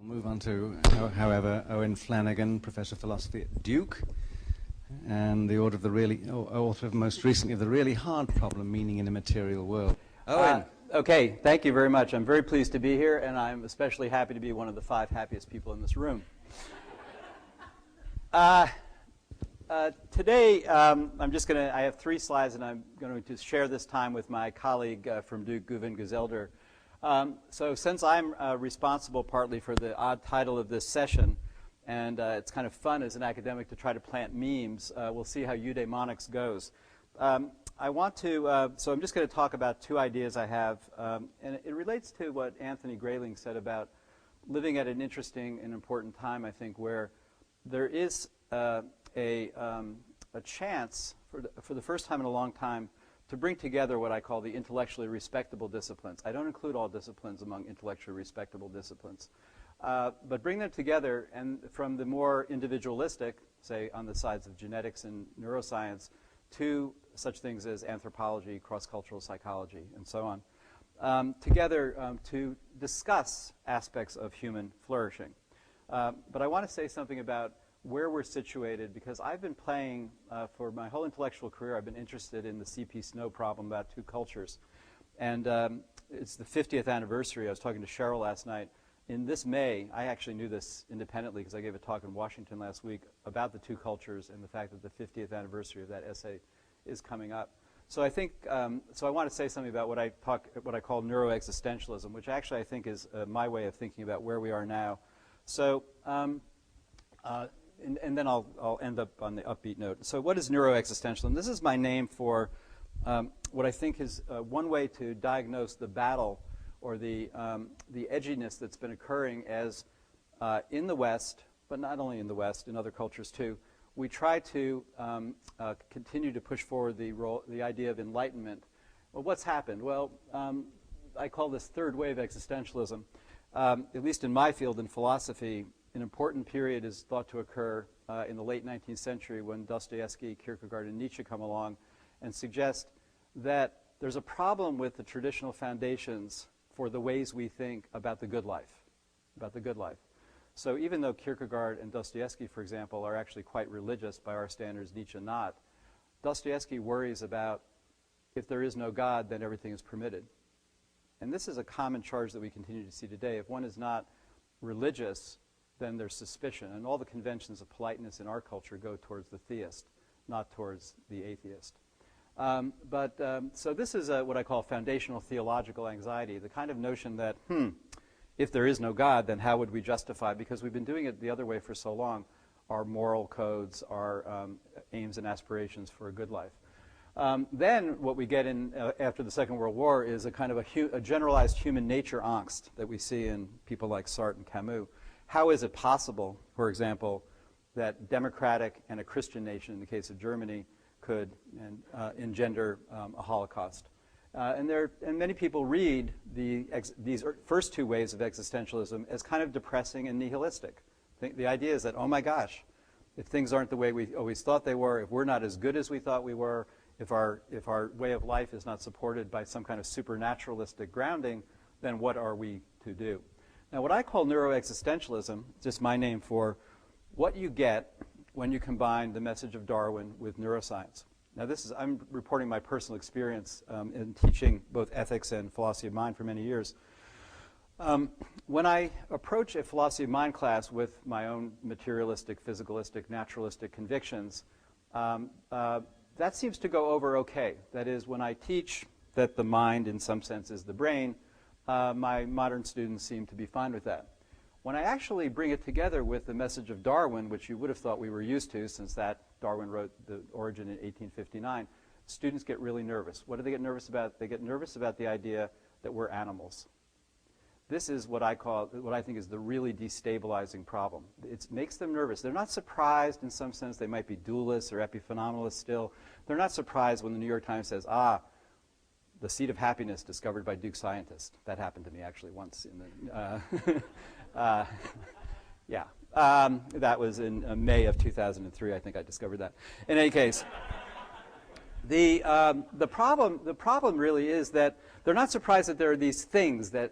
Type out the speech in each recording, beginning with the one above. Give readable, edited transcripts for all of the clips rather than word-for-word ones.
We'll move on to, however, Owen Flanagan, Professor of Philosophy at Duke, and the author of most recently of The Really Hard Problem, Meaning in a Material World. Owen. Okay, thank you very much. I'm very pleased to be here, and I'm especially happy to be one of the 5 happiest people in this room. Today, I have 3 slides, and I'm going to share this time with my colleague from Duke, Guven Gezelder. So since I'm responsible partly for the odd title of this session, and it's kind of fun as an academic to try to plant memes, we'll see how Eudaimonics goes. So I'm just going to talk about 2 ideas I have, and it relates to what Anthony Grayling said about living at an interesting and important time, I think, where there is a chance for the first time in a long time to bring together what I call the intellectually respectable disciplines. I don't include all disciplines among intellectually respectable disciplines, but bring them together, and from the more individualistic, say on the sides of genetics and neuroscience, to such things as anthropology, cross-cultural psychology, and so on, together to discuss aspects of human flourishing. But I want to say something about where we're situated, because I've been playing, for my whole intellectual career, I've been interested in the C.P. Snow problem about 2 cultures. And it's the 50th anniversary. I was talking to Cheryl last night. In this May, I actually knew this independently because I gave a talk in Washington last week about the 2 cultures and the fact that the 50th anniversary of that essay is coming up. So I think, so I want to say something about what I call neuroexistentialism, which actually I think is my way of thinking about where we are now. So, and then I'll end up on the upbeat note. So what is neuroexistentialism? This is my name for what I think is one way to diagnose the battle or the edginess that's been occurring as in the West, but not only in the West, in other cultures too, we try to continue to push forward the idea of enlightenment. Well, what's happened? Well, I call this third wave existentialism. At least in my field in philosophy, an important period is thought to occur in the late 19th century when Dostoevsky, Kierkegaard, and Nietzsche come along and suggest that there's a problem with the traditional foundations for the ways we think about the good life, So even though Kierkegaard and Dostoevsky, for example, are actually quite religious by our standards, Nietzsche not, Dostoevsky worries about if there is no God, then everything is permitted. And this is a common charge that we continue to see today. If one is not religious, then there's suspicion. And all the conventions of politeness in our culture go towards the theist, not towards the atheist. So this is what I call foundational theological anxiety, the kind of notion that, if there is no God, then how would we justify, because we've been doing it the other way for so long, our moral codes, our aims and aspirations for a good life. Then what we get in after the Second World War is a kind of a generalized human nature angst that we see in people like Sartre and Camus. How is it possible, for example, that democratic and a Christian nation, in the case of Germany, could engender a Holocaust? And many people read these first 2 waves of existentialism as kind of depressing and nihilistic. The idea is that, oh my gosh, if things aren't the way we always thought they were, if we're not as good as we thought we were, if our way of life is not supported by some kind of supernaturalistic grounding, then what are we to do? Now, what I call neuroexistentialism, just my name for what you get when you combine the message of Darwin with neuroscience. Now, I'm reporting my personal experience in teaching both ethics and philosophy of mind for many years. When I approach a philosophy of mind class with my own materialistic, physicalistic, naturalistic convictions, that seems to go over okay. That is, when I teach that the mind, in some sense, is the brain, my modern students seem to be fine with that. When I actually bring it together with the message of Darwin, which you would have thought we were used to since that Darwin wrote The Origin in 1859, students get really nervous. What do they get nervous about? They get nervous about the idea that we're animals. This is what I think is the really destabilizing problem. It makes them nervous. They're not surprised in some sense. They might be dualists or epiphenomenalists still. They're not surprised when the New York Times says, the seed of happiness discovered by Duke scientists. That happened to me actually once in the, that was in May of 2003. I think I discovered that. In any case, the problem really is that they're not surprised that there are these things that,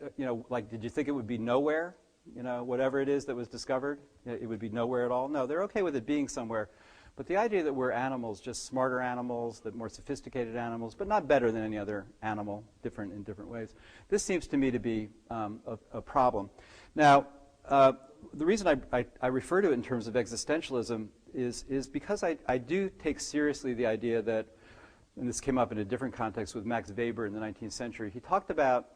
like, did you think it would be nowhere? you know, whatever it is that was discovered, it would be nowhere at all. No, they're okay with it being somewhere. But the idea that we're animals, just smarter animals, that more sophisticated animals, but not better than any other animal, different in different ways, this seems to me to be a problem. Now, the reason I refer to it in terms of existentialism is because I do take seriously the idea that, and this came up in a different context with Max Weber in the 19th century, he talked about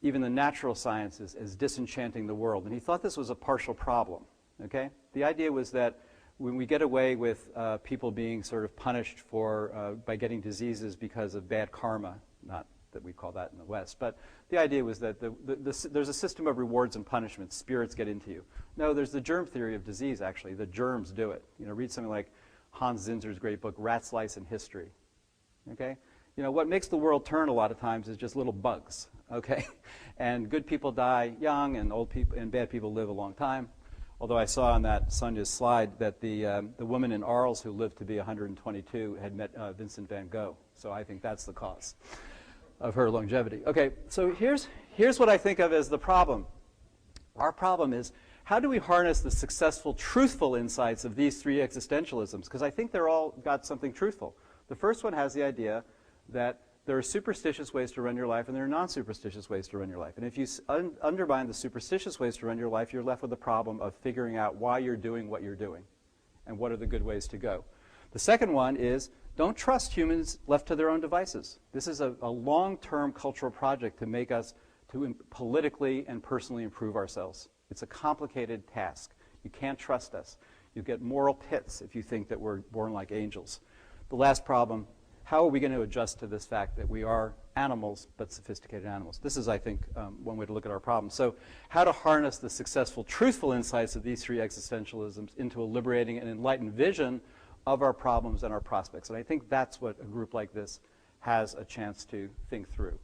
even the natural sciences as disenchanting the world, and he thought this was a partial problem, okay? The idea was that when we get away with people being sort of punished for, by getting diseases because of bad karma, not that we call that in the West, but the idea was that there's a system of rewards and punishments. Spirits get into you. No, there's the germ theory of disease, actually. The germs do it. You know, read something like Hans Zinzer's great book, Rat's Lice in History. Okay? You know, what makes the world turn a lot of times is just little bugs, okay? And good people die young, and old people and bad people live a long time. Although I saw on that Sonia's slide that the woman in Arles who lived to be 122 had met Vincent van Gogh. So I think that's the cause of her longevity. Okay, so here's what I think of as the problem. Our problem is, how do we harness the successful, truthful insights of these three existentialisms? Because I think they're all got something truthful. The first one has the idea that there are superstitious ways to run your life and there are non-superstitious ways to run your life. And if you undermine the superstitious ways to run your life, you're left with the problem of figuring out why you're doing what you're doing and what are the good ways to go. The second one is, don't trust humans left to their own devices. This is a long-term cultural project to make us politically and personally improve ourselves. It's a complicated task. You can't trust us. You get moral pits if you think that we're born like angels. The last problem, how are we going to adjust to this fact that we are animals, but sophisticated animals? This is, I think, one way to look at our problem. So how to harness the successful, truthful insights of these three existentialisms into a liberating and enlightened vision of our problems and our prospects. And I think that's what a group like this has a chance to think through.